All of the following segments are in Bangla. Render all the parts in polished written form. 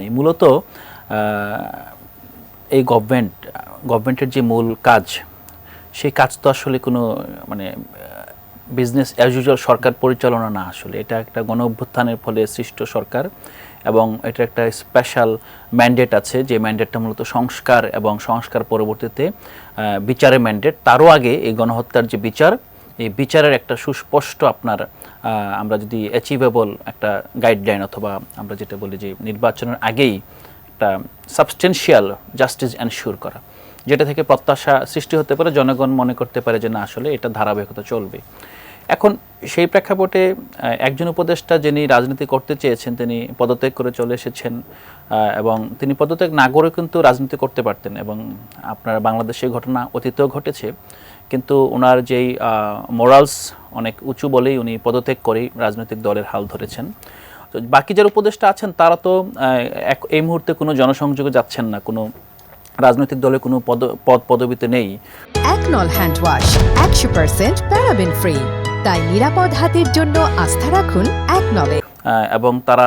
নেই। মূলত এই গভর্নমেন্টের যে মূল কাজ, সেই কাজ তো আসলে কোনো মানে বিজনেস অ্যাজ ইউজুয়াল সরকার পরিচালনা না। আসলে এটা একটা গণ অভ্যুত্থানের ফলে সৃষ্ট সরকার এবং এটা একটা স্পেশাল ম্যান্ডেট আছে, যে ম্যান্ডেটটা মূলত সংস্কার এবং সংস্কার পরবর্তীতে বিচারের ম্যান্ডেট। তারও আগে এই গণহত্যার যে বিচার, এই বিচারের একটা সুস্পষ্ট আপনার আমরা যদি অ্যাচিভেবল একটা গাইডলাইন, অথবা আমরা যেটা বলি যে নির্বাচনের আগেই একটা সাবস্টেন্সিয়াল জাস্টিস এনশিওর করা, যেটা থেকে প্রত্যাশা সৃষ্টি হতে পারে, জনগণ মনে করতে পারে যে না আসলে এটা ধারাবাহিকতা চলবে। এখন সেই প্রেক্ষাপটে একজন উপদেষ্টা যিনি রাজনীতি করতে চেয়েছেন তিনি পদত্যাগ করে চলে এসেছেন, এবং তিনি পদত্যাগ না করে কিন্তু রাজনীতি করতে পারতেন, এবং আপনার বাংলাদেশে ঘটনা অতীতেও ঘটেছে, কিন্তু ওনার যেই মোরালস অনেক উঁচু বলেই উনি পদত্যাগ করেই রাজনৈতিক দলের হাল ধরেছেন। তো বাকি যারা উপদেষ্টা আছেন তারা তো এই মুহূর্তে কোনো জনসংযোগে যাচ্ছেন না, কোনো রাজনৈতিক দলে কোনো পদবিতে নেই। একনল হ্যান্ড ওয়াশ 100% প্যারাবেন ফ্রি, তাই নিরাপদ হাতের জন্য আস্থা রাখুন একনলে। এবং তারা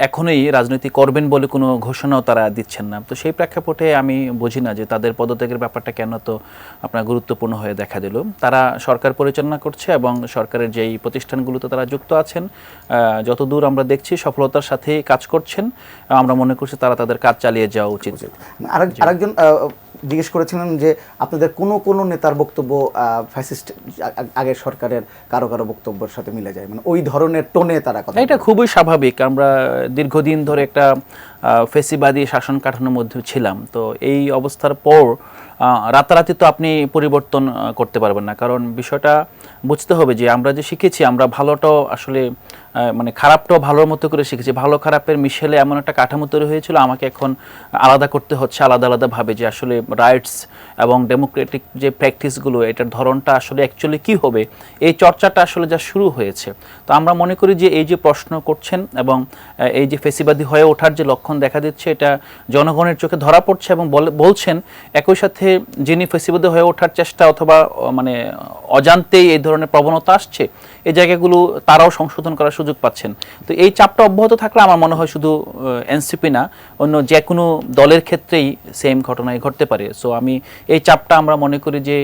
এখনই রাজনীতি করবেন বলে কোনো ঘোষণাও তারা দিচ্ছেন না। তো সেই প্রেক্ষাপটে আমি বুঝি না যে তাদের পদত্যাগের ব্যাপারটা কেন তো আপনার গুরুত্বপূর্ণ হয়ে দেখা দিল। তারা সরকার পরিচালনা করছে এবং সরকারের যেই প্রতিষ্ঠানগুলোতে তারা যুক্ত আছেন, যতদূর আমরা দেখছি সফলতার সাথেই কাজ করছেন। আমরা মনে করছি তারা তাদের কাজ চালিয়ে যাওয়া উচিত। আরেকজন জিজ্ঞেস করেছিলেন যে আপনাদের কোন নেতার বক্তব্য ফ্যাসিস্ট আগের সরকারের কারো বক্তব্যের সাথে মিলে যায়, মানে ওই ধরনের টোনে তারা কথা। এটা খুবই স্বাভাবিক, আমরা দীর্ঘদিন ধরে একটা ফেসিবাদী শাসন কাঠানোর মধ্যে ছিলাম। তো এই অবস্থার পর রাতারাতি তো আপনি পরিবর্তন করতে পারবেন না, কারণ বিষয়টা বুঝতে হবে যে আমরা যে শিখেছি, আমরা ভালোটাও আসলে মানে খারাপটাও ভালোর মতো করে শিখেছি। ভালো খারাপের মিশেলে এমন একটা কাঠামো তৈরি হয়েছিল, আমাকে এখন আলাদা করতে হচ্ছে আলাদা আলাদাভাবে, যে আসলে রাইটস এবং ডেমোক্রেটিক যে প্র্যাকটিসগুলো, এটার ধরনটা আসলে অ্যাকচুয়ালি কী হবে, এই চর্চাটা আসলে যা শুরু হয়েছে। তো আমরা মনে করি যে এই যে প্রশ্ন করছেন এবং এই যে ফেসিবাদী হয়ে ওঠার যে লক্ষণ দেখা দিচ্ছে, এটা জনগণের চোখে ধরা পড়ছে এবং বলছেন একই সাথে যিনি ফেসিবাদী হয়ে ওঠার চেষ্টা অথবা মানে অজান্তেই এই ধরনের প্রবণতা আসছে, এই জায়গাগুলো তারাও সংশোধন করার সুযোগ পাচ্ছেন। তো এই চাপটা অব্যাহত থাকলে আমার মনে হয় শুধু এনসিপি না, অন্য যে কোনো দলের ক্ষেত্রেই সেম ঘটনাই ঘটতে পারে। সো আমি এই চাপটা আমরা মনে করি যে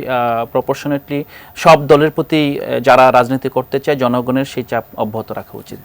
প্রপোর্শনেটলি সব দলের প্রতি যারা রাজনীতি করতে চায় জনগণের সেই চাপ অব্যাহত রাখা উচিত।